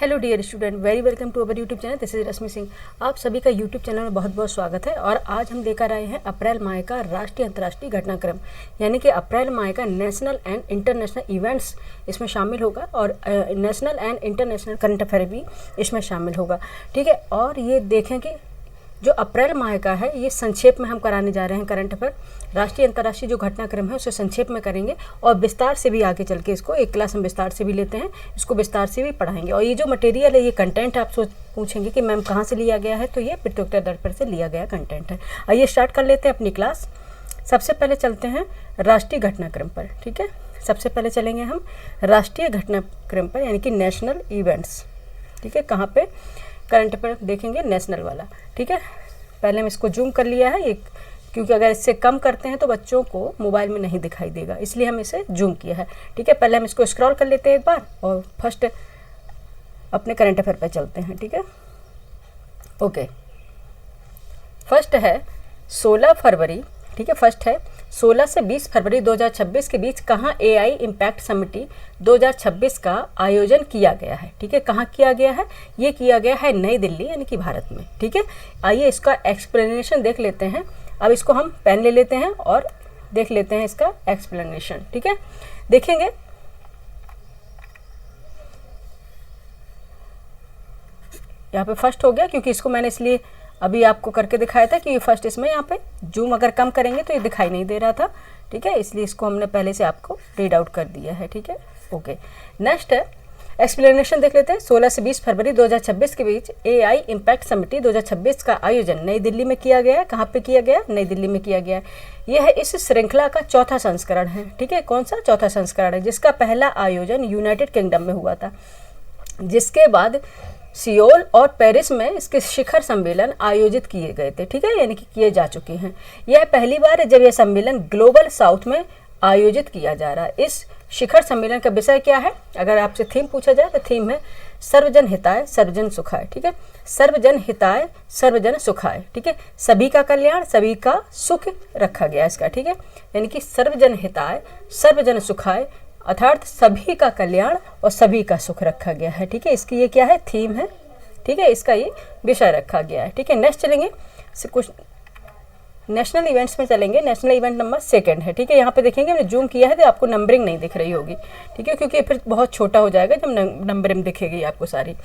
Hello dear student, very welcome to our YouTube channel. This is Rashmi Singh. आप सभी का YouTube channel में बहुत बहुत स्वागत है। और आज हम लेकर आए हैं अप्रैल माह का राष्ट्रीय अंतर्राष्ट्रीय घटनाक्रम, यानी कि अप्रैल माह का नेशनल एंड इंटरनेशनल इवेंट्स इसमें शामिल होगा और national and international current affair भी इसमें शामिल होगा। ठीक है, और ये देखें कि जो अप्रैल माह का है ये संक्षेप में हम कराने जा रहे हैं। करंट अफेयर राष्ट्रीय अंतर्राष्ट्रीय जो घटनाक्रम है उसे संक्षेप में करेंगे और विस्तार से भी आगे चल के इसको एक क्लास हम विस्तार से भी लेते हैं, इसको विस्तार से भी पढ़ाएंगे। और ये जो मटेरियल है, ये कंटेंट आप पूछेंगे कि मैम कहाँ से लिया गया है, तो ये प्रतियोगिता दर्पण से लिया गया कंटेंट है। आइए स्टार्ट कर लेते हैं अपनी क्लास। सबसे पहले चलते हैं राष्ट्रीय घटनाक्रम पर। ठीक है, सबसे पहले चलेंगे हम राष्ट्रीय घटनाक्रम पर, यानी कि नेशनल इवेंट्स। ठीक है, कहाँ पे करंट अफेयर देखेंगे, नेशनल वाला। ठीक है, पहले हम इसको जूम कर लिया है ये, क्योंकि अगर इससे कम करते हैं तो बच्चों को मोबाइल में नहीं दिखाई देगा, इसलिए हम इसे जूम किया है। ठीक है, पहले हम इसको स्क्रॉल कर लेते हैं एक बार और फर्स्ट अपने करंट अफेयर पर चलते हैं। ठीक है, ओके, फर्स्ट है 16 फरवरी। ठीक है, फर्स्ट है 16 से 20 फरवरी 2026 के बीच कहाँ AI इम्पैक्ट समिटी 2026 का आयोजन किया गया है। ठीक है, कहाँ किया गया है, ये किया गया है नई दिल्ली, यानी कि भारत में। ठीक है, आइए इसका एक्सप्लेनेशन देख लेते हैं। अब इसको हम पेन ले लेते हैं और देख लेते हैं इसका एक्सप्लेनेशन। ठीक है, देखेंगे यहाँ पे फर्स्ट हो गया, क्योंकि इसको मैंने इसलिए अभी आपको करके दिखाया था कि फर्स्ट इसमें यहाँ पे जूम अगर कम करेंगे तो ये दिखाई नहीं दे रहा था। ठीक है, इसलिए इसको हमने पहले से आपको रीड आउट कर दिया है। ठीक है, ओके, नेक्स्ट है एक्सप्लेनेशन देख लेते हैं। 16 से 20 फरवरी 2026 के बीच AI इम्पैक्ट समिति 2026 का आयोजन नई दिल्ली में किया गया है। कहाँ पे किया गया, नई दिल्ली में किया गया है। यह है इस श्रृंखला का चौथा संस्करण है। ठीक है, कौन सा चौथा संस्करण है, जिसका पहला आयोजन यूनाइटेड किंगडम में हुआ था, जिसके बाद सियोल और पेरिस में इसके शिखर सम्मेलन आयोजित किए गए थे। ठीक है, यानी कि किए जा चुके हैं। यह पहली बार है जब यह सम्मेलन ग्लोबल साउथ में आयोजित किया जा रहा है। इस शिखर सम्मेलन का विषय क्या है, अगर आपसे थीम पूछा जाए तो थीम है सर्वजन हिताय सर्वजन सुखाय। ठीक है, सर्वजन हिताय सर्वजन सुखाय। ठीक है, सभी का कल्याण सभी का सुख रखा गया इसका। ठीक है, यानी कि सर्वजन हिताय सर्वजन सुखाय, अर्थात सभी का कल्याण और सभी का सुख रखा गया है। ठीक है, इसकी ये क्या है, थीम है। ठीक है, इसका ये विषय रखा गया है। ठीक है, नेक्स्ट चलेंगे कुछ नेशनल इवेंट्स में चलेंगे। नेशनल इवेंट नंबर 2 है। ठीक है, यहाँ पे देखेंगे हमने जूम किया है तो आपको नंबरिंग नहीं दिख रही होगी। ठीक है, क्योंकि फिर बहुत छोटा हो जाएगा जब नंबरिंग दिखेगी आपको सारी।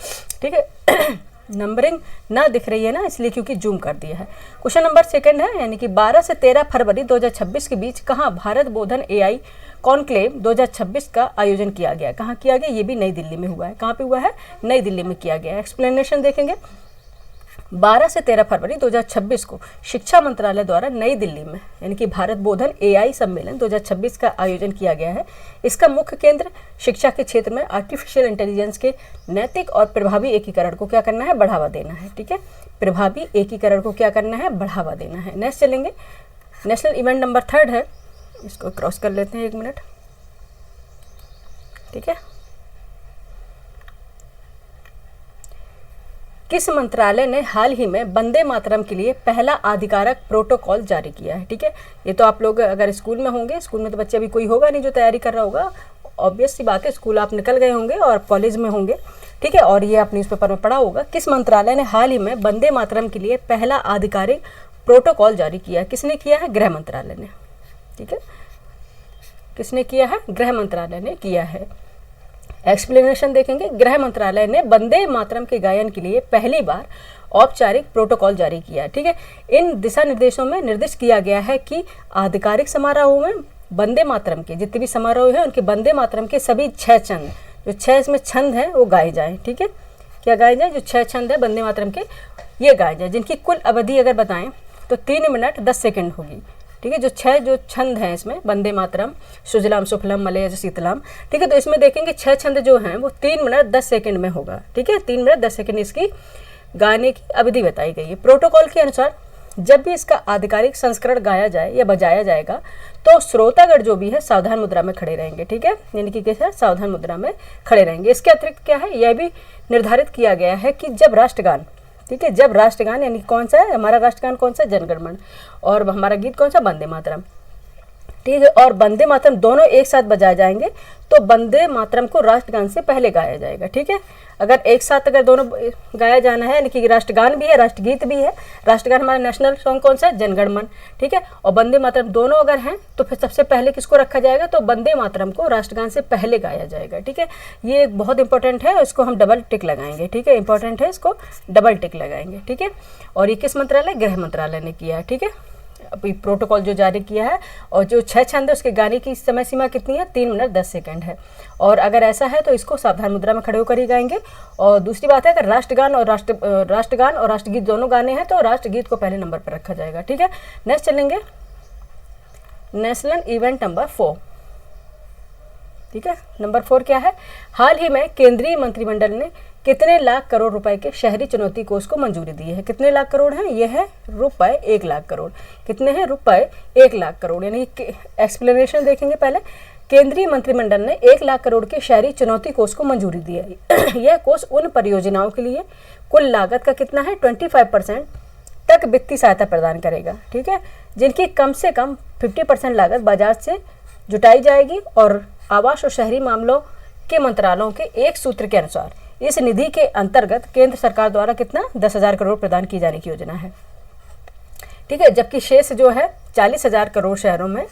ठीक है नंबरिंग ना दिख रही है ना, इसलिए क्योंकि जूम कर दिया है। क्वेश्चन नंबर 2 है, यानी कि 12 से 13 फरवरी 2026 के बीच कहाँ भारत बोधन AI कॉन्क्लेव 2026 का आयोजन किया गया। कहाँ किया गया, ये भी नई दिल्ली में हुआ है। कहाँ पे हुआ है, नई दिल्ली में किया गया है। एक्सप्लेनेशन देखेंगे। 12 से 13 फरवरी 2026 को शिक्षा मंत्रालय द्वारा नई दिल्ली में, यानी कि भारत बोधन AI सम्मेलन 2026 का आयोजन किया गया है। इसका मुख्य केंद्र शिक्षा के क्षेत्र में आर्टिफिशियल इंटेलिजेंस के नैतिक और प्रभावी एकीकरण को क्या करना है, बढ़ावा देना है। ठीक है, प्रभावी एकीकरण को क्या करना है, बढ़ावा देना है। नेक्स्ट चलेंगे, नेशनल इवेंट नंबर 3 है, इसको क्रॉस कर लेते हैं 1 मिनट। ठीक है, किस मंत्रालय ने हाल ही में वंदे मातरम के लिए पहला आधिकारिक प्रोटोकॉल जारी किया है। ठीक है, ये तो आप लोग अगर स्कूल में होंगे, स्कूल में तो बच्चे अभी कोई होगा नहीं जो तैयारी कर रहा होगा, ऑब्वियस सी बात है, स्कूल आप निकल गए होंगे और कॉलेज में होंगे। ठीक है, और ये आप न्यूज़पेपर में पढ़ा होगा। किस मंत्रालय ने हाल ही में वंदे मातरम के लिए पहला आधिकारिक प्रोटोकॉल जारी किया है, किसने किया है, गृह मंत्रालय ने। ठीक है, किसने किया है, गृह मंत्रालय ने किया है। एक्सप्लेनेशन देखेंगे। गृह मंत्रालय ने वंदे मातरम के गायन के लिए पहली बार औपचारिक प्रोटोकॉल जारी किया है। ठीक है, इन दिशा निर्देशों में निर्दिष्ट किया गया है कि आधिकारिक समारोह में वंदे मातरम के जितने भी समारोह हैं उनके वंदे मातरम के सभी 6 छंद, जो 6 इसमें छंद हैं वो गाए जाएँ। ठीक है, क्या गाए जाए, जो 6 छंद है वंदे मातरम के ये गाए जाए, जिनकी कुल अवधि अगर बताएं तो 3 मिनट 10 सेकेंड होगी। ठीक है, जो 6 छंद हैं इसमें, वंदे मातरम, सुजलाम सुफलम मलयज शीतलाम। ठीक है, तो इसमें देखेंगे 6 छंद जो हैं वो 3 मिनट 10 सेकेंड में होगा। ठीक है, 3 मिनट 10 सेकेंड इसकी गाने की अवधि बताई गई है। प्रोटोकॉल के अनुसार जब भी इसका आधिकारिक संस्करण गाया जाए या बजाया जाएगा तो श्रोतागण जो भी है सावधान मुद्रा में खड़े रहेंगे। ठीक है, यानी कि कैसे, सावधान मुद्रा में खड़े रहेंगे। इसके अतिरिक्त क्या है, यह भी निर्धारित किया गया है कि जब राष्ट्रगान, ठीक है, जब राष्ट्रगान, यानी कौन सा है हमारा राष्ट्रगान, कौन सा, जनगण मन, और हमारा गीत कौन सा, वंदे मातरम। ठीक है। और वंदे मातरम दोनों एक साथ बजाए जाएंगे तो वंदे मातरम को राष्ट्रगान से पहले गाया जाएगा, ठीक है। अगर एक साथ अगर दोनों गाया जाना है, यानी कि राष्ट्रगान भी है राष्ट्रगीत भी है। राष्ट्रगान हमारा नेशनल सॉन्ग कौन सा है, जनगण मन, ठीक है। और वंदे मातरम दोनों अगर हैं तो फिर सबसे पहले किसको रखा जाएगा, तो वंदे मातरम को राष्ट्रगान से पहले गाया जाएगा, ठीक है। ये बहुत इंपॉर्टेंट है, इसको हम डबल टिक लगाएंगे, ठीक है। इंपॉर्टेंट है, इसको डबल टिक लगाएंगे, ठीक है। और ये किस मंत्रालय, गृह मंत्रालय ने किया है, ठीक है। अभी प्रोटोकॉल जो जारी किया है, और जो 6 छंद है उसके गाने की समय सीमा कितनी है, 3 मिनट 10 सेकंड है। और अगर ऐसा है तो इसको सावधान मुद्रा में खड़े होकर ही गाएंगे। और दूसरी बात है, अगर राष्ट्रगान और राष्ट्रगीत दोनों गाने हैं तो राष्ट्रगीत को पहले नंबर पर रखा जाएगा, ठीक है। नेक्स्ट चलेंगे नेशनल इवेंट नंबर 4, ठीक है। नंबर 4 क्या है, हाल ही में केंद्रीय मंत्रिमंडल ने कितने लाख करोड़ रुपए के शहरी चुनौती कोष को मंजूरी दी है। कितने लाख करोड़ हैं, ये है रुपए 1 लाख करोड़। कितने हैं, रुपए 1 लाख करोड़। यानी एक्सप्लेनेशन देखेंगे पहले। केंद्रीय मंत्रिमंडल ने 1 लाख करोड़ के शहरी चुनौती कोष को मंजूरी दी है। यह कोष उन परियोजनाओं के लिए कुल लागत का कितना है, 25% तक वित्तीय सहायता प्रदान करेगा, ठीक है, जिनकी कम से कम 50% लागत बाजार से जुटाई जाएगी। और आवास और शहरी मामलों के मंत्रालयों के एक सूत्र के अनुसार इस निधि के अंतर्गत केंद्र सरकार द्वारा कितना, 10,000 करोड़ प्रदान की जाने की योजना है, ठीक है। जबकि शेष जो है 40,000 करोड़ शहरों में,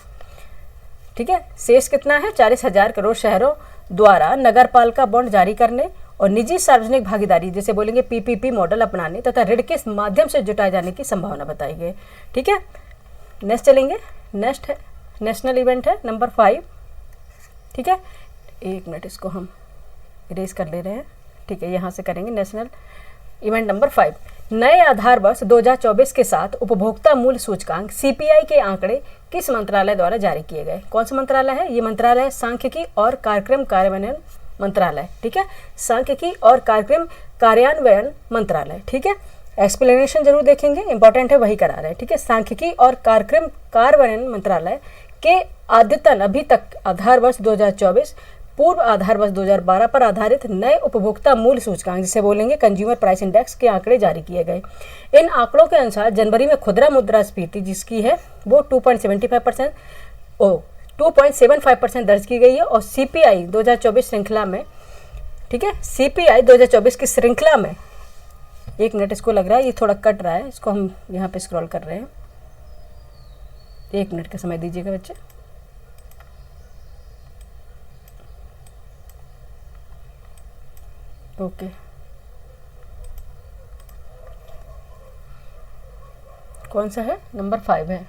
ठीक है, शेष कितना है, 40,000 करोड़ शहरों द्वारा नगर पालिका बॉन्ड जारी करने और निजी सार्वजनिक भागीदारी, जैसे बोलेंगे पीपीपी मॉडल अपनाने तथा ऋण के माध्यम से जुटाए जाने की संभावना बताई गई, ठीक है। नेक्स्ट चलेंगे। नेक्स्ट है नेशनल इवेंट है नंबर 5, ठीक है। 1 मिनट, इसको हम इरेज कर ले रहे हैं, ठीक है। यहाँ से करेंगे नेशनल इवेंट नंबर 5। नए आधार वर्ष 2024 के साथ उपभोक्ता मूल्य सूचकांक सीपीआई के आंकड़े किस मंत्रालय द्वारा जारी किए गए। कौन सा मंत्रालय है, ये मंत्रालय है सांख्यिकी और कार्यक्रम कार्यान्वयन मंत्रालय, ठीक है। सांख्यिकी और कार्यक्रम कार्यान्वयन मंत्रालय, ठीक है। एक्सप्लेनेशन जरूर देखेंगे, इंपॉर्टेंट है, वही करा रहे हैं, ठीक है। सांख्यिकी और कार्यक्रम कार्यान्वयन मंत्रालय के अद्यतन अभी तक आधार वर्ष 2024 पूर्व आधार वर्ष 2012 पर आधारित नए उपभोक्ता मूल्य सूचकांक, जिसे बोलेंगे कंज्यूमर प्राइस इंडेक्स के आंकड़े जारी किए गए। इन आंकड़ों के अनुसार जनवरी में खुदरा मुद्रास्फीति जिसकी है वो 2.75% दर्ज की गई है। और सीपीआई 2024 श्रृंखला में, ठीक है, सीपीआई 2024 की श्रृंखला में, 1 मिनट, इसको लग रहा है ये थोड़ा कट रहा है, इसको हम यहाँ पे स्क्रॉल कर रहे हैं, 1 मिनट का समय दीजिएगा बच्चे। ओके, कौन सा है, नंबर 5 है।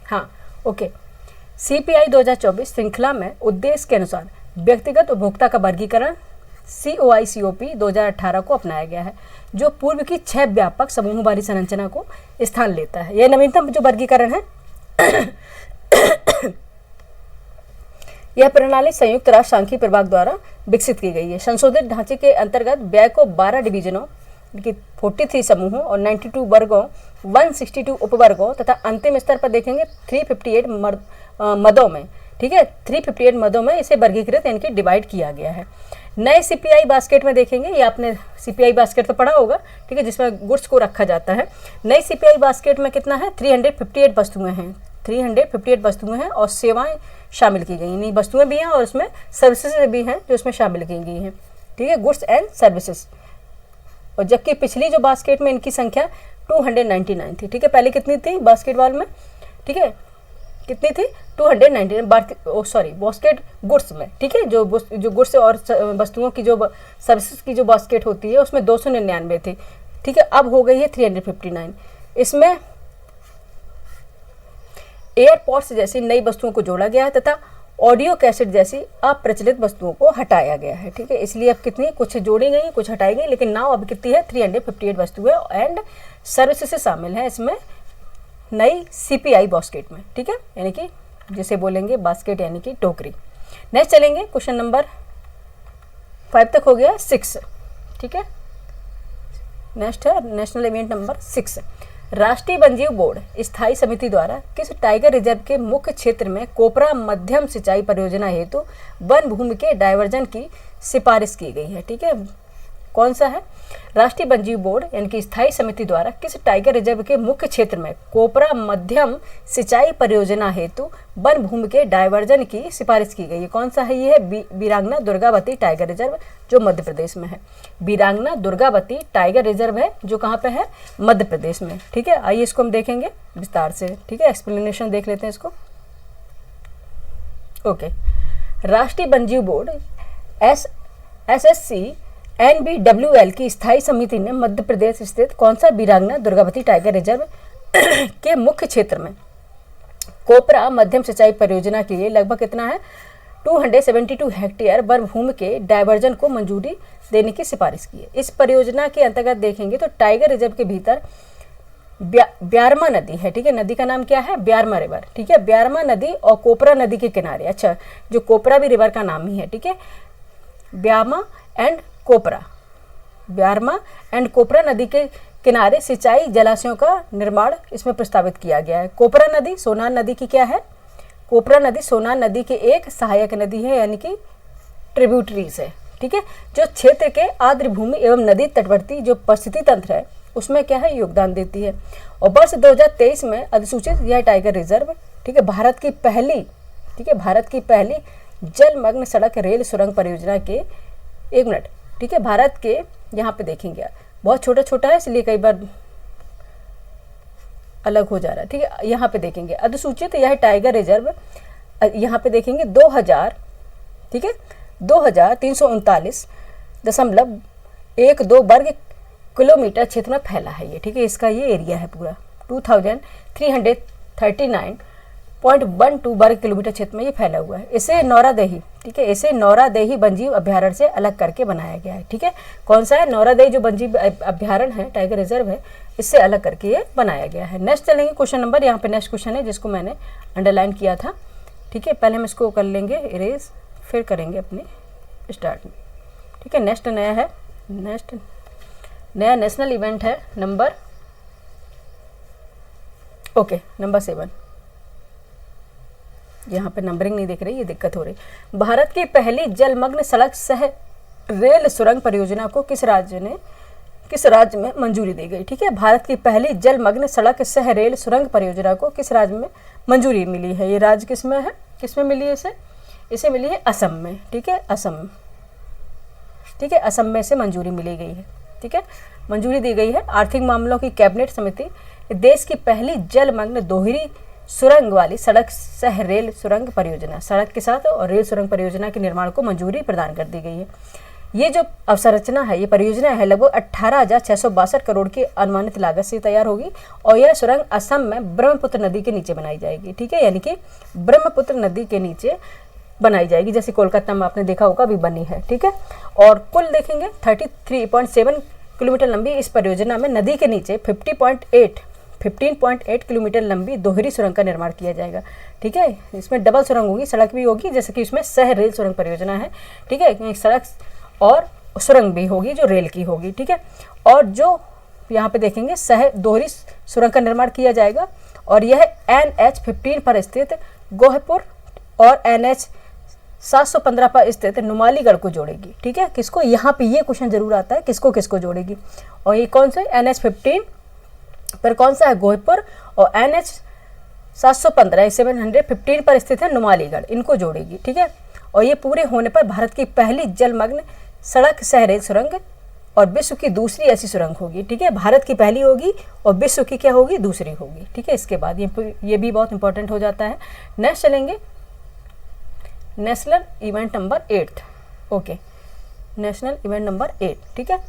हाँ, ओके। सीपीआई 2024 श्रृंखला में उद्देश्य के अनुसार व्यक्तिगत उपभोक्ता का वर्गीकरण COI-COP 2018 को अपनाया गया है, जो पूर्व की 6 व्यापक समूह वाली संरचना को स्थान लेता है। यह नवीनतम जो वर्गीकरण है यह प्रणाली संयुक्त राष्ट्र सांख्यिकी विभाग द्वारा विकसित की गई है। संशोधित ढांचे के अंतर्गत व्यय को 12 डिवीजनों, 43 समूहों और 92 वर्गों, 162 उपवर्गों तथा अंतिम स्तर पर देखेंगे 358 मदों में, ठीक है, 358 मदों में इसे वर्गीकृत यानी कि डिवाइड किया गया है। नए सीपीआई बास्केट में देखेंगे, ये आपने सीपीआई बास्केट तो पढ़ा होगा, ठीक है, जिसमें गुड्स को रखा जाता है। नई सीपीआई बास्केट में कितना है, 358 वस्तुएं हैं, 358 वस्तुएं हैं और सेवाएं शामिल की गई। नहीं, वस्तुएं भी हैं और उसमें सर्विसेज भी हैं जो इसमें शामिल की गई हैं, ठीक है, गुड्स एंड सर्विसेज। और जबकि पिछली जो बास्केट में इनकी संख्या 299 थी, ठीक है। पहले कितनी थी बास्केटबॉल में, ठीक है, कितनी थी, 299 बास्केट गुड्स में, ठीक है। जो गुड्स और वस्तुओं की जो सर्विसेज की जो बास्केट होती है उसमें 299 थी, ठीक है, अब हो गई है 359। इसमें एयरपॉड्स जैसी नई वस्तुओं को जोड़ा गया है तथा ऑडियो कैसेट जैसी अप्रचलित वस्तुओं को हटाया गया है, ठीक है। इसलिए अब कितनी, कुछ जोड़ी गई, कुछ हटाई गई, लेकिन नाउ अब कितनी है, 358 वस्तुएं एंड सर्विसेज शामिल हैं इसमें नई सीपीआई बास्केट में, ठीक है, यानी कि जिसे बोलेंगे बास्केट यानी कि टोकरी। नेक्स्ट चलेंगे, क्वेश्चन नंबर 5 तक हो गया, 6, ठीक है। नेक्स्ट है नेशनल इवेंट नंबर 6। राष्ट्रीय वन्यजीव बोर्ड स्थायी समिति द्वारा किस टाइगर रिजर्व के मुख्य क्षेत्र में कोपरा मध्यम सिंचाई परियोजना हेतु वन भूमि के डायवर्जन की सिफारिश की गई है, ठीक है। कौन सा है? राष्ट्रीय वन्यजीव बोर्ड यानी कि स्थायी समिति द्वारा किस टाइगर रिजर्व के मुख्य क्षेत्र में कोपरा मध्यम सिंचाई परियोजना हेतु वन भूमि के डायवर्जन की सिफारिश की गई है? कौन सा है? ये है वीरांगना दुर्गावती टाइगर रिजर्व जो मध्य प्रदेश में है। वीरांगना दुर्गावती टाइगर रिजर्व है जो कहाँ पे है? मध्य प्रदेश में। ठीक है, आइए इसको हम देखेंगे विस्तार से। ठीक है, एक्सप्लेनेशन देख लेते हैं इसको। ओके, राष्ट्रीय वन्यजीव बोर्ड SSC NBWL की स्थायी समिति ने मध्य प्रदेश स्थित कौन सा वीरांगना दुर्गावती टाइगर रिजर्व के मुख्य क्षेत्र में कोपरा मध्यम सिंचाई परियोजना के लिए लगभग कितना है? 272 हेक्टेयर वन भूमि के डायवर्जन को मंजूरी देने की सिफारिश की है। इस परियोजना के अंतर्गत देखेंगे तो टाइगर रिजर्व के भीतर ब्यारमा नदी है। ठीक है, नदी का नाम क्या है? ब्यारमा रिवर। ठीक है, ब्यारमा नदी और कोपरा नदी के किनारे, अच्छा जो कोपरा भी रिवर का नाम ही है। ठीक है, ब्यारमा एंड कोपरा नदी के किनारे सिंचाई जलाशयों का निर्माण इसमें प्रस्तावित किया गया है। कोपरा नदी सोनार नदी की क्या है? कोपरा नदी सोनार नदी के एक सहायक नदी है यानी कि ट्रिब्यूटरीज है। ठीक है, जो क्षेत्र के आर्द्र भूमि एवं नदी तटवर्ती जो परिस्थिति तंत्र है उसमें क्या है? योगदान देती है। और वर्ष 2023 में अधिसूचित यह टाइगर रिजर्व, ठीक है, भारत की पहली जलमग्न सड़क रेल सुरंग परियोजना के, एक मिनट, ठीक है, भारत के, यहाँ पे देखेंगे बहुत छोटा छोटा है इसलिए कई बार अलग हो जा रहा है। ठीक है, यहाँ पे देखेंगे अधिसूचित यह टाइगर रिजर्व, यहाँ पे देखेंगे 2000, ठीक है, 2339.12 वर्ग किलोमीटर क्षेत्र में फैला है ये। ठीक है, इसका ये एरिया है पूरा 2339.12 वर्ग किलोमीटर क्षेत्र में ये फैला हुआ है। इसे नौरादेही, ठीक है, इसे नौरादेही वन्यजीव अभ्यारण्य से अलग करके बनाया गया है। ठीक है, कौन सा है? नौरादेही जो वन्यजीव अभ्यारण्य है, टाइगर रिजर्व है, इससे अलग करके ये बनाया गया है। नेक्स्ट चलेंगे क्वेश्चन नंबर, यहाँ पे नेक्स्ट क्वेश्चन है जिसको मैंने अंडरलाइन किया था। ठीक है, पहले हम इसको कर लेंगे इरेज, फिर करेंगे अपनी स्टार्ट। ठीक है, नेक्स्ट नया है, नया नेशनल इवेंट है नंबर, ओके, नंबर 7। यहाँ पे नंबरिंग नहीं दिख रही, ये दिक्कत हो रही। भारत की पहली जलमग्न सड़क सह रेल सुरंग परियोजना को किस राज्य में मंजूरी दी गई? ठीक है, भारत की पहली जलमग्न सड़क सह रेल सुरंग परियोजना को किस राज्य में मंजूरी मिली है? ये राज्य किसमें है? किसमें मिली है इसे मिली है असम में। ठीक है, असम, ठीक है, असम में से मंजूरी मिली गई है। ठीक है, मंजूरी दी गई है। आर्थिक मामलों की कैबिनेट समिति देश की पहली जलमग्न दोहरी सुरंग वाली सड़क सह रेल सुरंग परियोजना, सड़क के साथ और रेल सुरंग परियोजना के निर्माण को मंजूरी प्रदान कर दी गई है। ये जो अवसंरचना है, ये परियोजना है, लगभग 18,662 करोड़ की अनुमानित लागत से तैयार होगी और यह सुरंग असम में ब्रह्मपुत्र नदी के नीचे बनाई जाएगी। ठीक है, यानी कि ब्रह्मपुत्र नदी के नीचे बनाई जाएगी, जैसे कोलकाता में आपने देखा होगा अभी बनी है। ठीक है, और कुल देखेंगे 33.7 किलोमीटर लंबी इस परियोजना में नदी के नीचे 15.8 किलोमीटर लंबी दोहरी सुरंग का निर्माण किया जाएगा। ठीक है, इसमें डबल सुरंग होगी, सड़क भी होगी, जैसे कि इसमें सह रेल सुरंग परियोजना है। ठीक है, सड़क और सुरंग भी होगी जो रेल की होगी। ठीक है, और जो यहाँ पे देखेंगे सह दोहरी सुरंग का निर्माण किया जाएगा और यह NH-15 पर स्थित गोहपुर और NH 715 पर स्थित नुमालीगढ़ को जोड़ेगी। ठीक है, किसको? यहाँ पे ये क्वेश्चन जरूर आता है, किसको किसको जोड़ेगी? और ये कौन से? NH-15 पर कौन सा है? गोहपुर, और NH 715 पर स्थित है नुमालीगढ़, इनको जोड़ेगी। ठीक है, और ये पूरे होने पर भारत की पहली जलमग्न सड़क सह रेल सुरंग और विश्व की दूसरी ऐसी सुरंग होगी। ठीक है, भारत की पहली होगी और विश्व की क्या होगी? दूसरी होगी। ठीक है, इसके बाद ये भी बहुत इंपॉर्टेंट हो जाता है। नेक्स्ट चलेंगे national event number 8। Okay, national event number 8। ठीक है,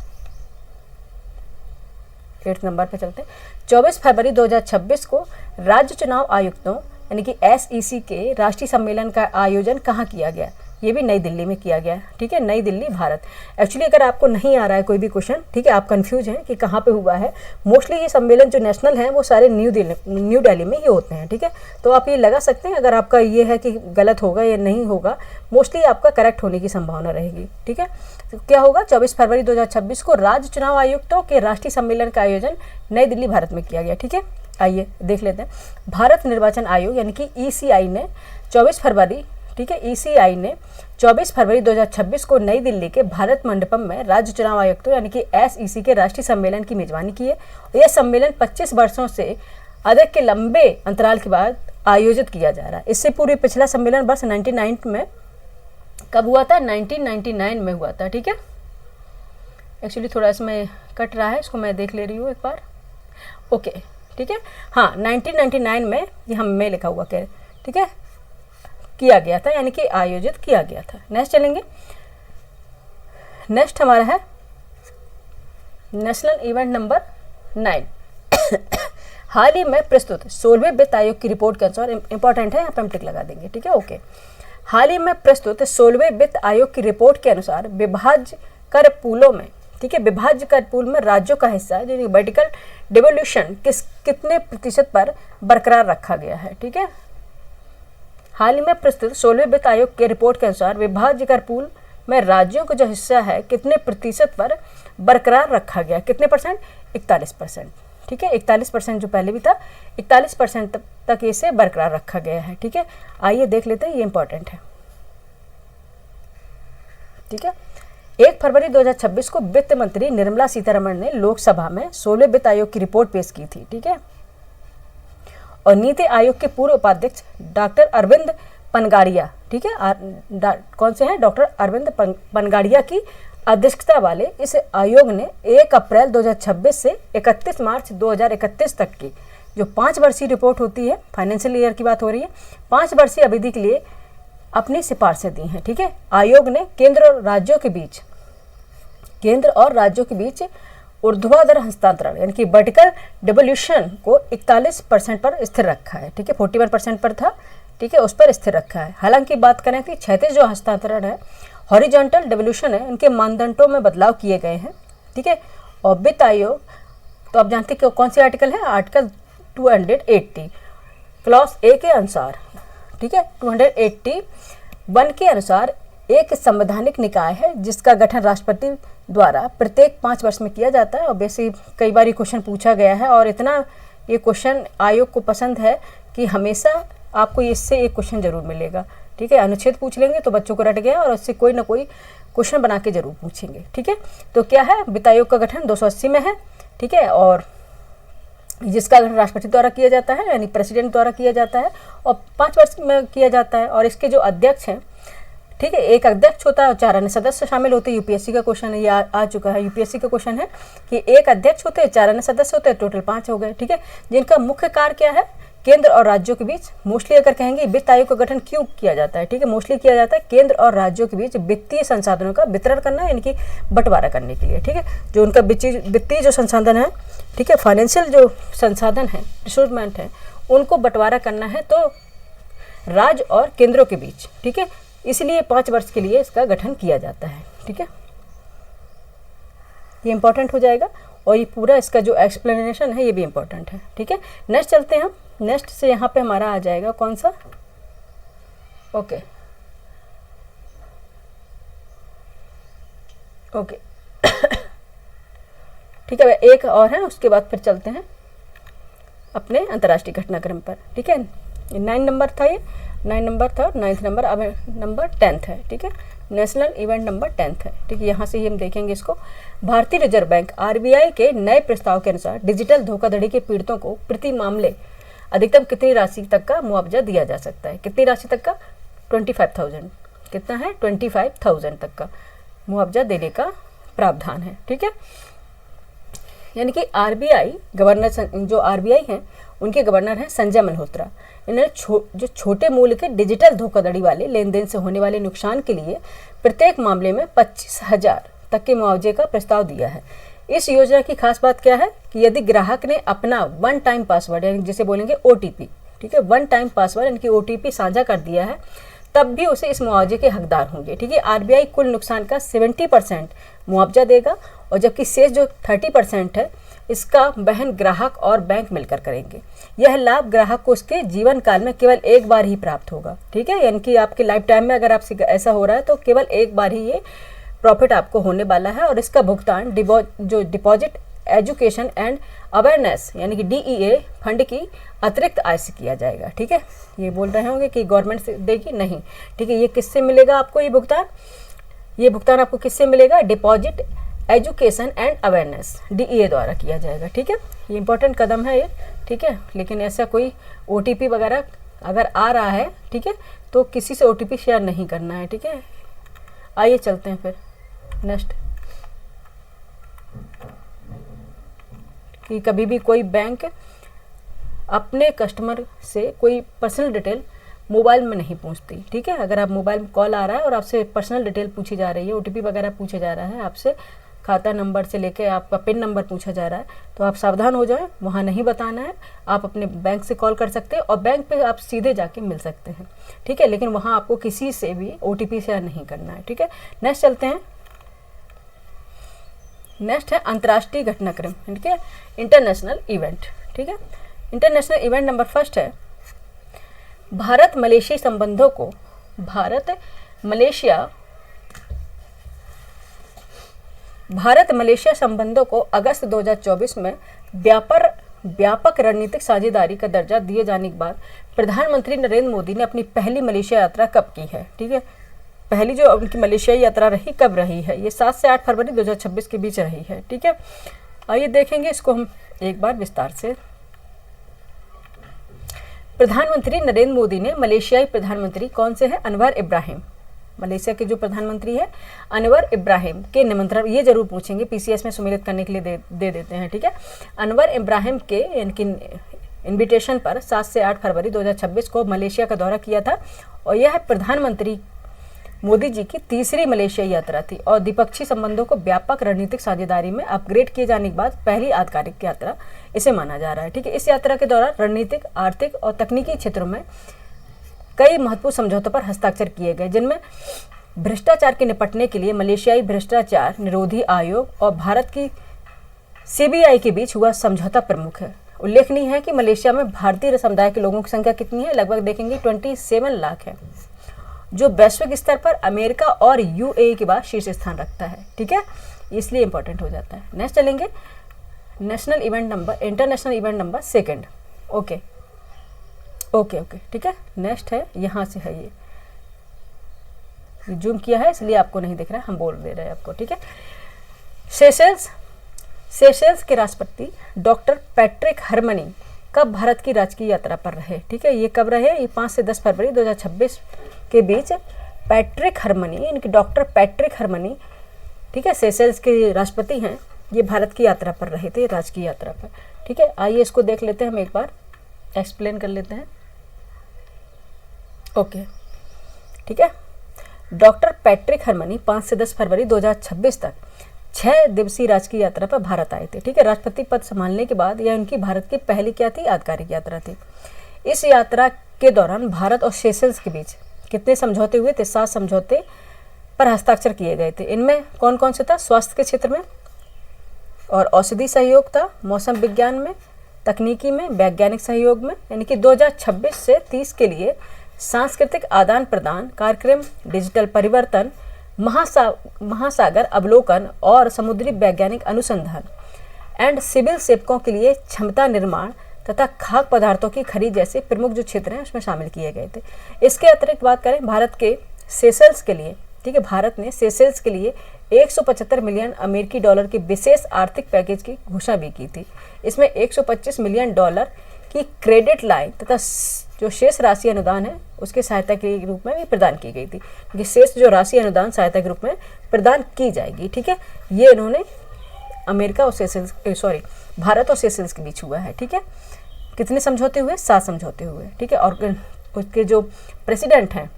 8 नंबर पे चलते हैं। 24 फरवरी 2026 को राज्य चुनाव आयुक्तों यानी कि SEC के राष्ट्रीय सम्मेलन का आयोजन कहाँ किया गया? ये भी नई दिल्ली में किया गया। ठीक है, नई दिल्ली, भारत। एक्चुअली अगर आपको नहीं आ रहा है कोई भी क्वेश्चन, ठीक है, आप कंफ्यूज हैं कि कहाँ पे हुआ है, मोस्टली ये सम्मेलन जो नेशनल है वो सारे न्यू दिल्ली में ही होते हैं। ठीक है, तो आप ये लगा सकते हैं अगर आपका ये है कि गलत होगा या नहीं होगा, मोस्टली आपका करेक्ट होने की संभावना रहेगी। ठीक है, तो क्या होगा? 24 फरवरी 2026 को राज्य चुनाव आयुक्तों के राष्ट्रीय सम्मेलन का आयोजन नई दिल्ली, भारत में किया गया। ठीक है, आइए देख लेते हैं। भारत निर्वाचन आयोग यानी कि ECI ने 24 फरवरी ठीक है। ईसीआई ने 24 फरवरी 2026 को नई दिल्ली के भारत मंडपम में राज्य चुनाव आयुक्तों यानी कि एसईसी के राष्ट्रीय सम्मेलन की मेजबानी की है। यह सम्मेलन 25 वर्षों से अधिक के लंबे अंतराल के बाद आयोजित किया जा रहा है। इससे पूर्व पिछला सम्मेलन वर्ष 1999 में कब हुआ था? 1999 में हुआ था, ठीक है। एक्चुअली थोड़ा इसमें कट रहा है, इसको मैं देख ले रही हूँ एक बार। ओके, ठीक है। हाँ, 1999 में, ये हम में लिखा हुआ क्या, ठीक है, किया गया था, यानी कि आयोजित किया गया था। नेक्स्ट चलेंगे। नेक्स्ट हमारा है नेशनल इवेंट नंबर 9। हाल ही में प्रस्तुत 16वें वित्त आयोग की रिपोर्ट के अनुसार, इंपॉर्टेंट है, यहाँ पे हम टिक लगा देंगे, ठीक है, ओके। हाल ही में प्रस्तुत 16वें वित्त आयोग की रिपोर्ट के अनुसार विभाज्य कर पूलों में, ठीक है, विभाज्य कर पूल में राज्यों का हिस्सा वर्टिकल डिवोल्यूशन कितने प्रतिशत पर बरकरार रखा गया है, ठीक है। हाल ही में प्रस्तुत 16वें वित्त आयोग के रिपोर्ट के अनुसार विभाज्य कर पूल में राज्यों का जो हिस्सा है कितने प्रतिशत पर बरकरार रखा गया, कितने परसेंट? 41%, ठीक है। 41% जो पहले भी था, 41% तक इसे बरकरार रखा गया है, ठीक है। आइए देख लेते हैं, ये इंपॉर्टेंट है, ठीक है। 1 फरवरी 2026 को वित्त मंत्री निर्मला सीतारमण ने लोकसभा में 16वें वित्त आयोग की रिपोर्ट पेश की थी, ठीक है। और नीति आयोग के पूर्व उपाध्यक्ष डॉक्टर अरविंद पनगाड़िया, ठीक है, कौन से हैं? डॉक्टर अरविंद पनगाड़िया की अध्यक्षता वाले इस आयोग ने 1 अप्रैल 2026 से 31 मार्च 2031 तक की जो 5 वर्षीय रिपोर्ट होती है, फाइनेंशियल ईयर की बात हो रही है, 5 वर्षीय अवधि के लिए अपनी सिफारिशें दी हैं, ठीक है। आयोग ने केंद्र और राज्यों के बीच ऊर्ध्वाधर हस्तांतरण यानी कि वर्टिकल डिवोल्यूशन को 41% पर स्थिर रखा है, ठीक है। 41% पर था, ठीक है, उस पर स्थिर रखा है। हालांकि बात करें कि क्षैतिज जो हस्तांतरण है, हॉरिजॉन्टल डिवोल्यूशन है, इनके मानदंडों में बदलाव किए गए हैं, ठीक है। और वित्त आयोग, तो आप जानते हैं कि कौन सी आर्टिकल है? आर्टिकल 280 क्लॉज ए के अनुसार, ठीक है, 281 के अनुसार एक संवैधानिक निकाय है जिसका गठन राष्ट्रपति द्वारा प्रत्येक 5 वर्ष में किया जाता है। और वैसे कई बार ये क्वेश्चन पूछा गया है और इतना ये क्वेश्चन आयोग को पसंद है कि हमेशा आपको इससे एक क्वेश्चन जरूर मिलेगा, ठीक है। अनुच्छेद पूछ लेंगे तो बच्चों को रट गया और उससे कोई ना कोई क्वेश्चन बना के जरूर पूछेंगे, ठीक है। तो क्या है? वित्त आयोग का गठन 280 में है, ठीक है, और जिसका गठन राष्ट्रपति द्वारा किया जाता है यानी प्रेसिडेंट द्वारा किया जाता है और 5 वर्ष में किया जाता है। और इसके जो अध्यक्ष हैं, ठीक है, एक अध्यक्ष होता है और 4 अन्य सदस्य शामिल होते हैं। यूपीएससी का क्वेश्चन है, ये आ चुका है, यूपीएससी का क्वेश्चन है कि एक अध्यक्ष होते हैं, 4 अन्य सदस्य होते हैं, टोटल 5 हो गए, ठीक है। जिनका मुख्य कार्य क्या है? केंद्र और राज्यों के बीच, मोस्टली अगर कहेंगे वित्त आयोग का गठन क्यों किया जाता है, ठीक है, मोस्टली किया जाता है केंद्र और राज्यों के बीच वित्तीय संसाधनों का वितरण करना यानी कि बंटवारा करने के लिए, ठीक है। जो उनका वित्तीय जो संसाधन है, ठीक है, फाइनेंशियल जो संसाधन है, रिसोर्समेंट है, उनको बंटवारा करना है तो राज्य और केंद्रों के बीच, ठीक है। इसलिए 5 वर्ष के लिए इसका गठन किया जाता है, ठीक है। ये इंपॉर्टेंट हो जाएगा और ये पूरा इसका जो एक्सप्लेनेशन है ये भी इंपॉर्टेंट है, ठीक है। नेक्स्ट चलते हैं हम। नेक्स्ट से यहाँ पे हमारा आ जाएगा कौन सा? ओके ओके ठीक है, एक और है, उसके बाद फिर चलते हैं अपने अंतर्राष्ट्रीय घटनाक्रम पर, ठीक है। 9 नंबर था, ये 9 नंबर था, 9th नंबर, अब नंबर 10th है, ठीक है। नेशनल इवेंट नंबर 10th है, ठीक है। यहाँ से ही हम देखेंगे इसको। भारतीय रिजर्व बैंक आरबीआई के नए प्रस्ताव के अनुसार डिजिटल धोखाधड़ी के पीड़ितों को प्रति मामले अधिकतम कितनी राशि तक का मुआवजा दिया जा सकता है? कितनी राशि तक का? 25,000। कितना है? 25,000 तक का मुआवजा देने का प्रावधान है, ठीक है। यानी कि आरबीआई गवर्नर, जो आरबीआई हैं उनके गवर्नर हैं संजय मल्होत्रा। इन्होंने जो छोटे मूल्य के डिजिटल धोखाधड़ी वाले लेन देन से होने वाले नुकसान के लिए प्रत्येक मामले में 25,000 तक के मुआवजे का प्रस्ताव दिया है। इस योजना की खास बात क्या है कि यदि ग्राहक ने अपना 1 टाइम पासवर्ड यानी जिसे बोलेंगे ओटीपी, ठीक है, 1 टाइम पासवर्ड यानी कि ओटीपी साझा कर दिया है, तब भी उसे इस मुआवजे के हकदार होंगे, ठीक है। आरबीआई कुल नुकसान का 70% मुआवजा देगा और जबकि शेष जो 30% है इसका वहन ग्राहक और बैंक मिलकर करेंगे। यह लाभ ग्राहक को उसके जीवन काल में केवल एक बार ही प्राप्त होगा, ठीक है। यानी कि आपके लाइफ टाइम में अगर आपसे ऐसा हो रहा है तो केवल एक बार ही ये प्रॉफिट आपको होने वाला है और इसका भुगतान जो डिपॉजिट एजुकेशन एंड अवेयरनेस यानी कि DEA फंड की अतिरिक्त आय से किया जाएगा। ठीक है, ये बोल रहे होंगे कि गवर्नमेंट से देगी, नहीं। ठीक है, ये किससे मिलेगा आपको, ये भुगतान आपको किससे मिलेगा, deposit education and awareness DEA द्वारा किया जाएगा। ठीक है, ये इंपॉर्टेंट कदम है ये। ठीक है, लेकिन ऐसा कोई OTP वगैरह अगर आ रहा है, ठीक है, तो किसी से OTP शेयर नहीं करना है। ठीक है, आइए चलते हैं फिर नेक्स्ट, कि कभी भी कोई बैंक अपने कस्टमर से कोई पर्सनल डिटेल मोबाइल में नहीं पूछती। ठीक है, अगर आप मोबाइल में कॉल आ रहा है और आपसे पर्सनल डिटेल पूछी जा रही है, OTP वगैरह पूछा जा रहा है आपसे, खाता नंबर से लेके आपका पिन नंबर पूछा जा रहा है, तो आप सावधान हो जाएं, वहाँ नहीं बताना है। आप अपने बैंक से कॉल कर सकते हैं और बैंक पे आप सीधे जाके मिल सकते हैं। ठीक है, लेकिन वहाँ आपको किसी से भी OTP शेयर नहीं करना है। ठीक है, नेक्स्ट चलते हैं। नेक्स्ट है अंतर्राष्ट्रीय घटनाक्रम। ठीक है, इंटरनेशनल इवेंट। ठीक है, इंटरनेशनल इवेंट नंबर फर्स्ट है भारत मलेशिया संबंधों को भारत मलेशिया संबंधों को अगस्त 2024 में व्यापक रणनीतिक साझेदारी का दर्जा दिए जाने के बाद प्रधानमंत्री नरेंद्र मोदी ने अपनी पहली मलेशिया यात्रा कब की है। ठीक है, पहली जो उनकी मलेशिया यात्रा रही कब रही है, ये 7 से 8 फरवरी 2026 के बीच रही है। ठीक है, आइए देखेंगे इसको हम एक बार विस्तार से। प्रधानमंत्री नरेंद्र मोदी ने मलेशियाई प्रधानमंत्री कौन से हैं, अनवर इब्राहिम, मलेशिया के जो प्रधानमंत्री हैं अनवर इब्राहिम के निमंत्रण, ये जरूर पूछेंगे, PCS में सम्मिलित करने के लिए दे देते हैं। ठीक है, अनवर इब्राहिम के इनकी इन्विटेशन पर 7 से 8 फरवरी 2026 को मलेशिया का दौरा किया था और यह प्रधानमंत्री मोदी जी की तीसरी मलेशिया यात्रा थी और द्विपक्षीय संबंधों को व्यापक रणनीतिक साझेदारी में अपग्रेड किए जाने के बाद पहली आधिकारिक यात्रा इसे माना जा रहा है। ठीक है, इस यात्रा के दौरान रणनीतिक, आर्थिक और तकनीकी क्षेत्रों में कई महत्वपूर्ण समझौतों पर हस्ताक्षर किए गए, जिनमें भ्रष्टाचार के निपटने के लिए मलेशियाई भ्रष्टाचार निरोधी आयोग और भारत की CBI के बीच हुआ समझौता प्रमुख है। उल्लेखनीय है कि मलेशिया में भारतीय समुदाय के लोगों की संख्या कितनी है, लगभग देखेंगे 27 लाख है, जो वैश्विक स्तर पर अमेरिका और UAE के बाद शीर्ष स्थान रखता है। ठीक है, इसलिए इंपॉर्टेंट हो जाता है। नेक्स्ट चलेंगे international event number second. Okay, ठीक है, नेक्स्ट है, यहाँ से है, ये जूम किया है इसलिए आपको नहीं दिख रहा है, हम बोल दे रहे हैं आपको। ठीक है, सेशेल्स के राष्ट्रपति डॉक्टर पैट्रिक हरमनी कब भारत की राजकीय यात्रा पर रहे। ठीक है, ये कब रहे, ये 5 से 10 फरवरी 2026 के बीच पैट्रिक हरमनी, इनके डॉक्टर पैट्रिक हरमनी, ठीक है, सेशेल्स के राष्ट्रपति हैं, ये भारत की यात्रा पर रहे थे, राजकीय यात्रा पर। ठीक है, आइए इसको देख लेते हैं, हम एक बार एक्सप्लेन कर लेते हैं। ओके, ठीक है, डॉक्टर पैट्रिक हरमनी 5 से 10 फरवरी 2026 तक 6 दिवसीय राजकीय यात्रा पर भारत आए थे। ठीक है, राष्ट्रपति पद संभालने के बाद यह उनकी भारत की पहली क्या थी, आधिकारिक यात्रा थी। इस यात्रा के दौरान भारत और सेशेल्स के बीच कितने समझौते हुए थे, 7 समझौते पर हस्ताक्षर किए गए थे। इनमें कौन कौन से था, स्वास्थ्य के क्षेत्र में और औषधि सहयोग था, मौसम विज्ञान में, तकनीकी में, वैज्ञानिक सहयोग में, यानी कि 2026 से 30 के लिए सांस्कृतिक आदान प्रदान कार्यक्रम, डिजिटल परिवर्तन, महासागर अवलोकन और समुद्री वैज्ञानिक अनुसंधान एंड सिविल सेवकों के लिए क्षमता निर्माण तथा खाद्य पदार्थों की खरीद जैसे प्रमुख जो क्षेत्र हैं उसमें शामिल किए गए थे। इसके अतिरिक्त बात करें भारत के सेशेल्स के लिए, ठीक है, भारत ने सेशेल्स के लिए 175 मिलियन अमेरिकी डॉलर के विशेष आर्थिक पैकेज की घोषणा भी की थी। इसमें 125 मिलियन डॉलर की क्रेडिट लाइन तथा जो शेष राशि अनुदान है उसके सहायता के रूप में भी प्रदान की गई थी, क्योंकि शेष जो राशि अनुदान सहायता के रूप में प्रदान की जाएगी। ठीक है, ये इन्होंने अमेरिका और भारत और सेशेल्स के बीच हुआ है। ठीक है, कितने समझौते हुए, 7 समझौते हुए। ठीक है, और उसके जो प्रेसिडेंट हैं,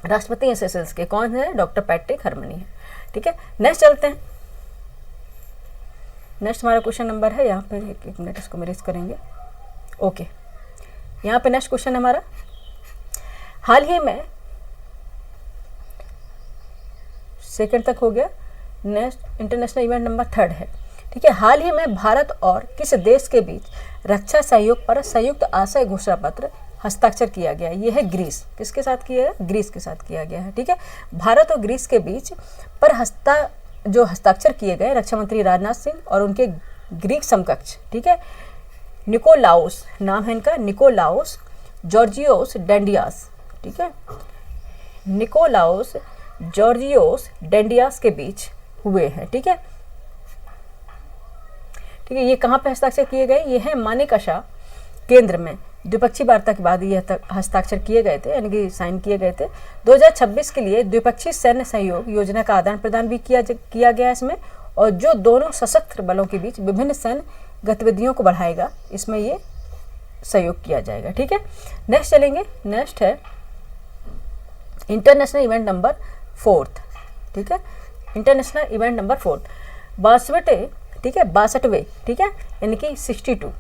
राष्ट्रपति हैं सेशेल्स के, कौन है, डॉक्टर पैट्रिक हरमनी है। ठीक है, नेक्स्ट चलते हैं। नेक्स्ट हमारा क्वेश्चन नंबर है, यहाँ पे एक मिनट इसको मेरेज करेंगे। ओके, यहाँ पे नेक्स्ट क्वेश्चन हमारा, हाल ही में सेकंड तक हो गया। नेक्स्ट इंटरनेशनल इवेंट नंबर 3 है। ठीक है, हाल ही में भारत और किस देश के बीच रक्षा सहयोग पर संयुक्त आशय घोषणा पत्र हस्ताक्षर किया गया है? ये है ग्रीस। किसके साथ किया है? ग्रीस के साथ किया गया है। ठीक है, भारत और ग्रीस के बीच पर जो हस्ताक्षर किए गए रक्षा मंत्री राजनाथ सिंह और उनके ग्रीक समकक्ष, ठीक है, निकोलाउस नाम है इनका, निकोलाउस जॉर्जियोस डेंडियास, ठीक है, निकोलाउस जॉर्जियोस डेंडियास के बीच हुए हैं। ठीक है, ठीक है, ये कहाँ पे हस्ताक्षर किए गए? ये है मानेकशा केंद्र में द्विपक्षीय वार्ता के बाद ये हस्ताक्षर किए गए थे, यानी कि साइन किए गए थे। 2026 के लिए द्विपक्षीय सैन्य सहयोग योजना का आदान प्रदान भी किया गया इसमें, और जो दोनों सशस्त्र बलों के बीच विभिन्न सैन्य गतिविधियों को बढ़ाएगा, इसमें ये सहयोग किया जाएगा। ठीक है, नेक्स्ट चलेंगे। नेक्स्ट है इंटरनेशनल इवेंट नंबर 4। ठीक है, इंटरनेशनल इवेंट नंबर 4 62, ठीक है, 62वें, ठीक है, यानी कि 62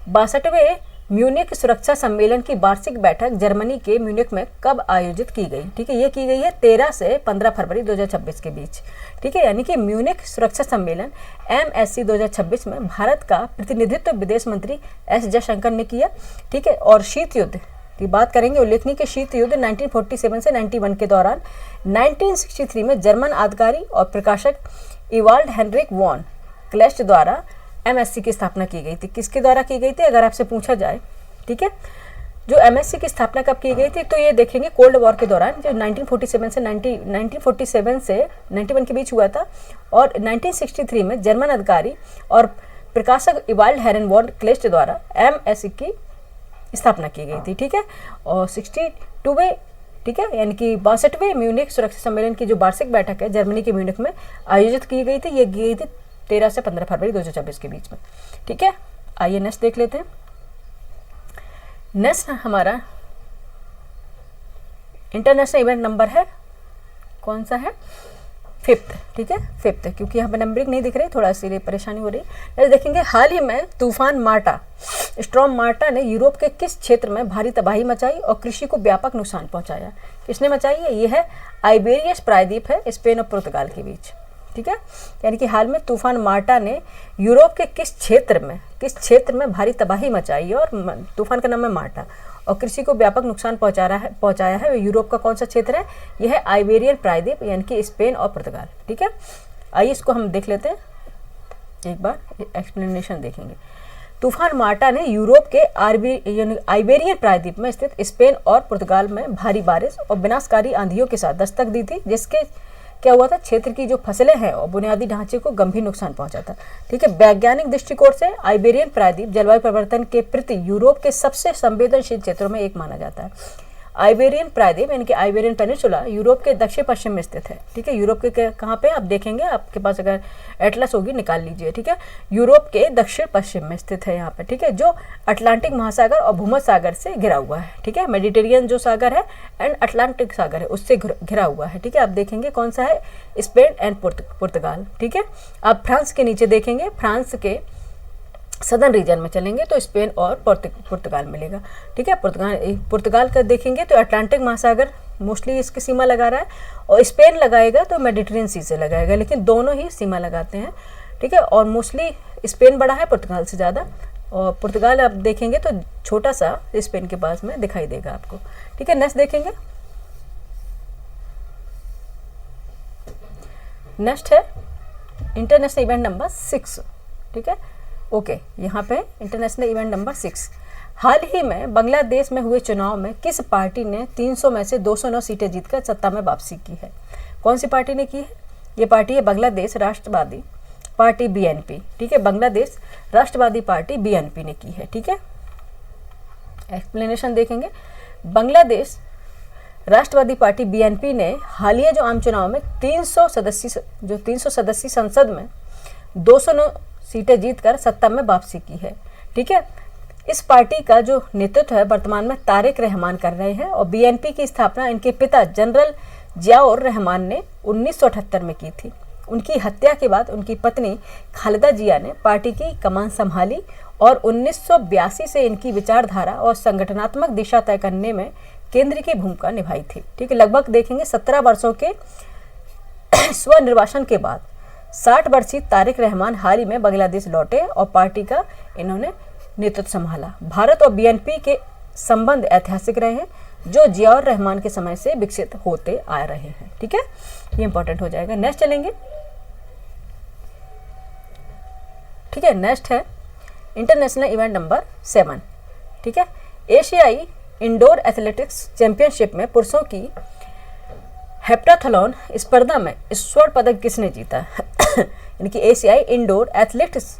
62वें म्यूनिक सुरक्षा सम्मेलन की वार्षिक बैठक जर्मनी के म्यूनिक में कब आयोजित की गई? ठीक है, ये की गई है 13 से 15 फरवरी 2026 के बीच। ठीक है, यानी कि म्यूनिक सुरक्षा सम्मेलन MSC 2026 में भारत का प्रतिनिधित्व विदेश मंत्री S जयशंकर ने किया। ठीक है, और शीत युद्ध की बात करेंगे। उल्लेखनीय कि शीत युद्ध 1947 से 91 के दौरान 1963 में जर्मन अधिकारी और प्रकाशक इवाल्ड हेनरिक वॉन क्लेस्ट द्वारा MSC की स्थापना की गई थी। किसके द्वारा की गई थी अगर आपसे पूछा जाए? ठीक है, जो MSC की स्थापना कब की गई थी, तो ये देखेंगे कोल्ड वॉर के दौरान, जो 1947 से 91 के बीच हुआ था, और 1963 में जर्मन अधिकारी और प्रकाशक इवाल्ड हेरन वॉन क्लेस्ट द्वारा MSC की स्थापना की गई थी। ठीक है, और 62वें, ठीक है, यानी कि 62वें म्यूनिक सुरक्षा सम्मेलन की जो वार्षिक बैठक है जर्मनी के म्यूनिक में आयोजित की गई थी। ये की गई थी 13 से 15 फरवरी 2024 के बीच में। ठीक है, आइए नेक्स्ट देख लेते हैं। नेक्स्ट हमारा इंटरनेशनल इवेंट नंबर है, कौन सा है? 5th। ठीक है, 5th, क्योंकि यहाँ पे नंबरिंग नहीं दिख रही, थोड़ा इसीलिए परेशानी हो रही है। देखेंगे हाल ही में तूफान मार्टा, स्टॉर्म मार्टा ने यूरोप के किस क्षेत्र में भारी तबाही मचाई और कृषि को व्यापक नुकसान पहुंचाया? किसने मचाई है? ये है आइबेरियस प्रायद्वीप है, स्पेन और पुर्तगाल के बीच। ठीक है, यानी कि हाल में तूफान मार्टा ने यूरोप के किस क्षेत्र में भारी तबाही मचाई, और तूफान का नाम है मार्टा, और कृषि को व्यापक नुकसान पहुंचाया है। यूरोप का कौन सा क्षेत्र है? यह है आइबेरियन प्रायद्वीप, यानी कि स्पेन और पुर्तगाल। ठीक है, आइए इसको हम देख लेते हैं, एक बार एक्सप्लेनेशन देखेंगे। तूफान मार्टा ने यूरोप के आइबेरियन प्रायद्वीप में स्थित स्पेन और पुर्तगाल में भारी बारिश और विनाशकारी आंधियों के साथ दस्तक दी थी, जिसके क्या हुआ था? क्षेत्र की जो फसलें हैं और बुनियादी ढांचे को गंभीर नुकसान पहुंचा था। ठीक है, वैज्ञानिक दृष्टिकोण से आइबेरियन प्रायद्वीप जलवायु परिवर्तन के प्रति यूरोप के सबसे संवेदनशील क्षेत्रों में एक माना जाता है। आइबेरियन प्रायद्वीप यानी कि आइबेरियन पेनिनसुला यूरोप के दक्षिण पश्चिम में स्थित है। ठीक है, यूरोप के कहाँ पे आप देखेंगे, आपके पास अगर एटलस होगी निकाल लीजिए। ठीक है, यूरोप के दक्षिण पश्चिम में स्थित है यहाँ पे। ठीक है, जो अटलांटिक महासागर और भूमध्य सागर से घिरा हुआ है। ठीक है, मेडिटेरियन जो सागर है एंड अटलांटिक सागर है उससे घिरा हुआ है। ठीक है, आप देखेंगे कौन सा है? स्पेन एंड पुर्तगाल। ठीक है, आप फ्रांस के नीचे देखेंगे, फ्रांस के सदर्न रीजन में चलेंगे तो स्पेन और पुर्तगाल मिलेगा। ठीक है, पुर्तगाल का देखेंगे तो अटलांटिक महासागर मोस्टली इसकी सीमा लगा रहा है, और स्पेन लगाएगा तो मेडिटेरियन सी से लगाएगा, लेकिन दोनों ही सीमा लगाते हैं। ठीक है, और मोस्टली स्पेन बड़ा है पुर्तगाल से ज़्यादा, और पुर्तगाल आप देखेंगे तो छोटा सा स्पेन के पास में दिखाई देगा आपको। ठीक है, नेक्स्ट देखेंगे। नेक्स्ट है इंटरनेशनल इवेंट नंबर 6। ठीक है, ओके, यहाँ पे इंटरनेशनल इवेंट नंबर 6। हाल ही में बांग्लादेश में हुए चुनाव में किस पार्टी ने 300 में से 209 सीटें जीतकर सत्ता में वापसी की है? कौन सी पार्टी ने की है? ये पार्टी है बांग्लादेश राष्ट्रवादी पार्टी BNP। ठीक है, बांग्लादेश राष्ट्रवादी पार्टी BNP ने की है। ठीक है, एक्सप्लेनेशन देखेंगे। बांग्लादेश राष्ट्रवादी पार्टी BNP ने हालिया जो आम चुनाव में 300 सदस्यीय संसद में 209 सीटें जीतकर सत्ता में वापसी की है। ठीक है, इस पार्टी का जो नेतृत्व है वर्तमान में तारिक रहमान कर रहे हैं, और BNP की स्थापना इनके पिता जनरल जियाउर रहमान ने 1978 में की थी। उनकी हत्या के बाद उनकी पत्नी खालिदा जिया ने पार्टी की कमान संभाली और 1982 से इनकी विचारधारा और संगठनात्मक दिशा तय करने में केंद्र की भूमिका निभाई थी। ठीक है, लगभग देखेंगे 17 वर्षों के स्वनिर्वासन के बाद 60 वर्षीय तारिक रहमान हाल ही में बांग्लादेश लौटे और पार्टी का इन्होंने नेतृत्व संभाला। भारत और BNP के संबंध ऐतिहासिक रहे हैं, जो जियाउर रहमान के समय से विकसित होते आ रहे हैं। ठीक है, ये इंपॉर्टेंट हो जाएगा। नेक्स्ट चलेंगे। ठीक है। नेक्स्ट है इंटरनेशनल इवेंट नंबर 7, ठीक है। एशियाई इंडोर एथलेटिक्स चैंपियनशिप में पुरुषों की हेप्टाथलॉन स्पर्धा में स्वर्ण पदक किसने जीता? यानी कि एशियाई इंडोर एथलेटिक्स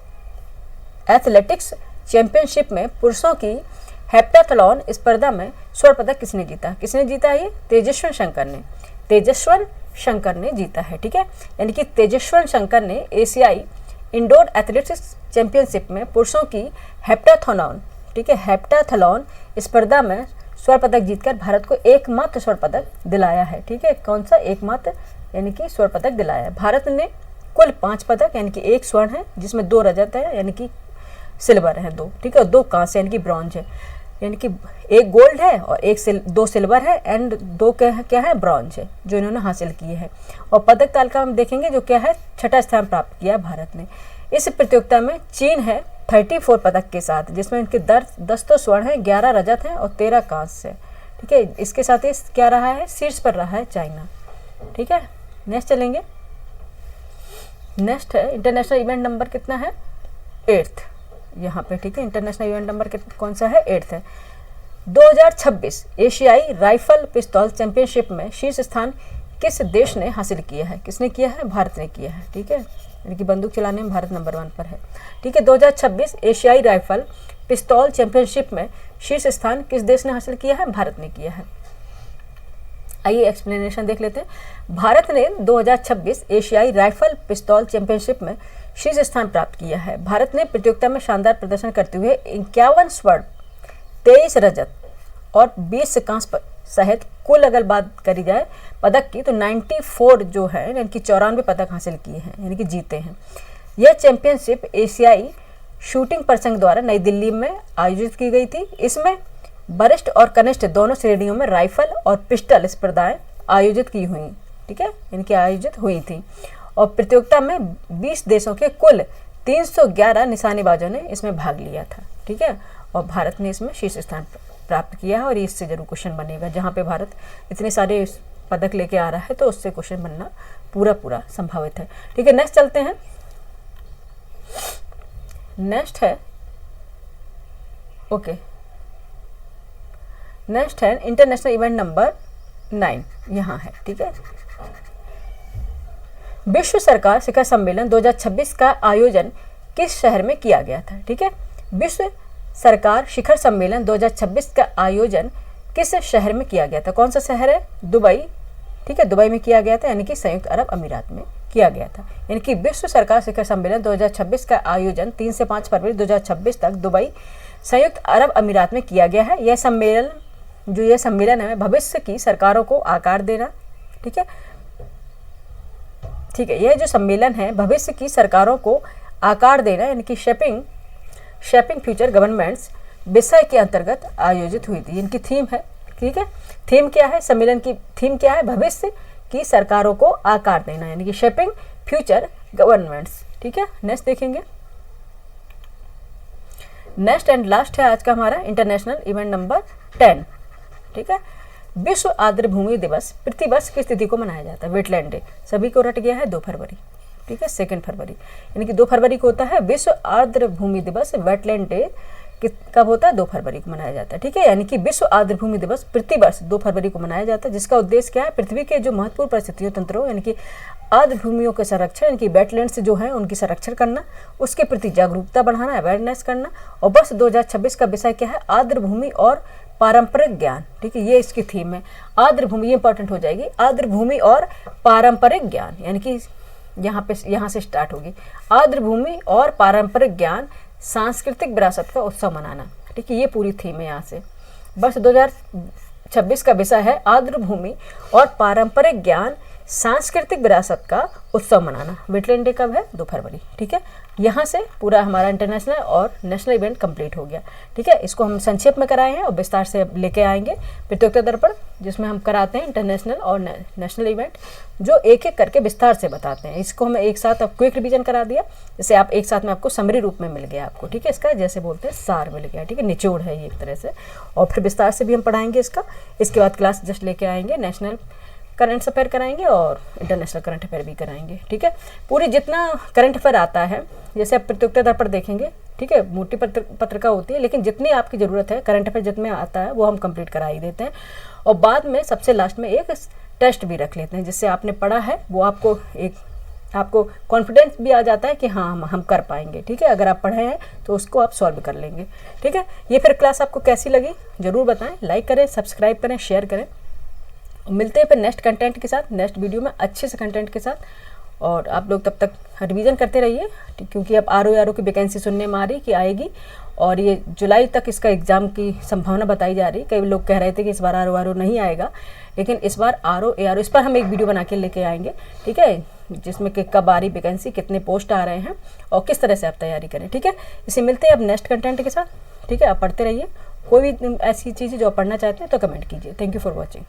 चैंपियनशिप में पुरुषों की हेप्टाथलॉन स्पर्धा में स्वर्ण पदक किसने जीता? किसने जीता है? ये तेजस्वन शंकर ने जीता है, ठीक है। यानी कि तेजस्वन शंकर ने एशियाई इंडोर एथलेटिक्स चैंपियनशिप में पुरुषों की हेप्टाथलॉन, ठीक है, हेप्टाथलॉन स्पर्धा में स्वर्ण पदक जीतकर भारत को एकमात्र स्वर्ण पदक दिलाया है, ठीक है। कौन सा? एकमात्र, यानी कि स्वर्ण पदक दिलाया है। भारत ने कुल 5 पदक, यानी कि 1 स्वर्ण है जिसमें 2 रजत है, यानी कि सिल्वर है 2, ठीक है, और 2 कांस्य यानी कि ब्रॉन्ज है, यानी कि 1 गोल्ड है और 2 सिल्वर है एंड 2 क्या है? ब्रॉन्ज है, जो इन्होंने हासिल किए हैं। और पदक तालिका हम देखेंगे जो क्या है, 6ठा स्थान प्राप्त किया भारत ने। इस प्रतियोगिता में चीन है 34 पदक के साथ, जिसमें इनके 10 तो स्वर्ण है, 11 रजत है और 13 कांस्य है, ठीक है। इसके साथ ही क्या रहा है? शीर्ष पर रहा है चाइना, ठीक है। नेक्स्ट चलेंगे। नेक्स्ट है इंटरनेशनल इवेंट नंबर कितना है? 8th यहाँ पे, ठीक है। इंटरनेशनल इवेंट नंबर कौन सा है? 8th है। 2026 एशियाई राइफल पिस्तौल चैंपियनशिप में शीर्ष स्थान किस देश ने हासिल किया है? किसने किया है? भारत ने किया है, ठीक है। यानी कि बंदूक चलाने में भारत नंबर 1 पर है, ठीक है। 2026 एशियाई राइफल पिस्तौल चैंपियनशिप में शीर्ष स्थान किस देश ने हासिल किया है? भारत ने किया है। आइए एक्सप्लेनेशन देख लेते हैं। भारत ने 2026 एशियाई राइफल पिस्तौल चैंपियनशिप में शीर्ष स्थान प्राप्त किया है। भारत ने प्रतियोगिता में शानदार प्रदर्शन करते हुए 51 स्वर्ण, 23 रजत और 20 कांस्य सहित कुल अगर बात करी जाए पदक की तो 94 जो है, यानी कि 94 पदक हासिल किए हैं, यानी कि जीते हैं। यह चैंपियनशिप एशियाई शूटिंग परिसंघ द्वारा नई दिल्ली में आयोजित की गई थी। इसमें वरिष्ठ और कनिष्ठ दोनों श्रेणियों में राइफल और पिस्टल स्पर्धाएं आयोजित की हुई, ठीक है, इनकी आयोजित हुई थी। और प्रतियोगिता में 20 देशों के कुल 311 निशानेबाजों ने इसमें भाग लिया था, ठीक है। और भारत ने इसमें शीर्ष स्थान प्राप्त किया है और इससे जरूर क्वेश्चन बनेगा। जहाँ पे भारत इतने सारे पदक लेके आ रहा है तो उससे क्वेश्चन बनना पूरा संभावित है, ठीक है। नेक्स्ट चलते हैं। नेक्स्ट है नेक्स्ट है इंटरनेशनल इवेंट नंबर 9 यहाँ है, ठीक है। विश्व सरकार शिखर सम्मेलन 2026 का आयोजन किस शहर में किया गया था? ठीक है, विश्व सरकार शिखर सम्मेलन 2026 का आयोजन किस शहर में किया गया था? कौन सा शहर है? दुबई, ठीक है, दुबई में किया गया था, यानी कि संयुक्त अरब अमीरात में किया गया था। यानी कि विश्व सरकार शिखर सम्मेलन 2026 का आयोजन 3 से 5 फरवरी 2026 तक दुबई, संयुक्त अरब अमीरात में किया गया है। यह सम्मेलन है भविष्य की सरकारों को आकार देना, ठीक है, यह जो सम्मेलन है भविष्य की सरकारों को आकार देना, यानी कि शेपिंग फ्यूचर गवर्नमेंट्स विषय के अंतर्गत आयोजित हुई थी। इनकी थीम है, ठीक है, थीम क्या है? सम्मेलन की थीम क्या है? भविष्य की सरकारों को आकार देना, यानी कि शेपिंग फ्यूचर गवर्नमेंट्स, ठीक है। नेक्स्ट देखेंगे। नेक्स्ट एंड लास्ट है आज का हमारा इंटरनेशनल इवेंट नंबर 10, ठीक है। विश्व आर्द्र भूमि दिवस प्रतिवर्ष किस तिथि को मनाया जाता है? वेटलैंड डे, सभी को रट गया है 2 फरवरी, ठीक है, 2 फरवरी, यानी कि 2 फरवरी को होता है विश्व आर्द्र भूमि दिवस। वेटलैंड डे कब होता है? 2 फरवरी को मनाया जाता है, ठीक है। यानी कि विश्व आर्द्र भूमि दिवस प्रतिवर्ष 2 फरवरी को मनाया जाता है, जिसका उद्देश्य क्या है? पृथ्वी के जो महत्वपूर्ण परिस्थितियों तंत्रों, यानी कि आर्द्र भूमियों के संरक्षण, यानी कि वेटलैंड्स जो है उनकी संरक्षण करना, उसके प्रति जागरूकता बढ़ाना, अवेयरनेस करना। और वर्ष 2026 का विषय क्या है? आर्द्र भूमि और पारंपरिक ज्ञान, ठीक है, ये इसकी थीम है। आर्द्र भूमि, ये इंपॉर्टेंट हो जाएगी, आर्द्र भूमि और पारंपरिक ज्ञान, यानी कि यहाँ से स्टार्ट होगी। आर्द्र भूमि और पारंपरिक ज्ञान, सांस्कृतिक विरासत का उत्सव मनाना, ठीक है, ये पूरी थीम है। यहाँ से वर्ष 2026 का विषय है आर्द्र भूमि और पारंपरिक ज्ञान, सांस्कृतिक विरासत का उत्सव मनाना। वेटलैंड डे कब है? 2 फरवरी, ठीक है। यहाँ से पूरा हमारा इंटरनेशनल और नेशनल इवेंट कंप्लीट हो गया, ठीक है। इसको हम संक्षेप में कराए हैं और विस्तार से लेके आएंगे प्रतियोगिता दर्पण, जिसमें हम कराते हैं इंटरनेशनल और नेशनल इवेंट, जो एक एक करके विस्तार से बताते हैं। इसको हमें एक साथ अब क्विक रिवीजन करा दिया, जैसे आप एक साथ में आपको समरी रूप में मिल गया आपको, ठीक है, इसका जैसे बोलते हैं सार मिल गया, ठीक है, निचोड़ है ये एक तरह से। और फिर विस्तार से भी हम पढ़ाएंगे इसका। इसके बाद क्लास जस्ट लेके आएंगे नेशनल करंट अफेयर कराएंगे और इंटरनेशनल करंट अफेयर भी कराएंगे। ठीक है, पूरी जितना करंट अफेयर आता है, जैसे आप प्रतियोगिता दर्पण देखेंगे, ठीक है, मोटी पत्रिका होती है, लेकिन जितनी आपकी ज़रूरत है करंट अफेयर जितने आता है वो हम कंप्लीट करा ही देते हैं। और बाद में सबसे लास्ट में एक टेस्ट भी रख लेते हैं, जिससे आपने पढ़ा है वो आपको कॉन्फिडेंस भी आ जाता है कि हाँ हम कर पाएंगे। ठीक है, अगर आप पढ़े हैं तो उसको आप सॉल्व कर लेंगे। ठीक है, ये फिर क्लास आपको कैसी लगी ज़रूर बताएं, लाइक करें, सब्सक्राइब करें, शेयर करें। मिलते हैं फिर नेक्स्ट कंटेंट के साथ, नेक्स्ट वीडियो में अच्छे से कंटेंट के साथ। और आप लोग तब तक रिवीजन करते रहिए, क्योंकि अब आर की वैकेंसी सुनने में आ रही कि आएगी, और ये जुलाई तक इसका एग्ज़ाम की संभावना बताई जा रही। कई लोग कह रहे थे कि इस बार आर नहीं आएगा, लेकिन इस बार आर इस पर हम एक वीडियो बना के लेके आएंगे। ठीक है, जिसमें कि कब आ रही वैकेंसी, कितने पोस्ट आ रहे हैं और किस तरह से आप तैयारी करें। ठीक है, इसे मिलते हैं अब नेक्स्ट कंटेंट के साथ। ठीक है, आप पढ़ते रहिए, कोई भी ऐसी चीज़ जो आप पढ़ना चाहते हैं तो कमेंट कीजिए। Thank you for watching.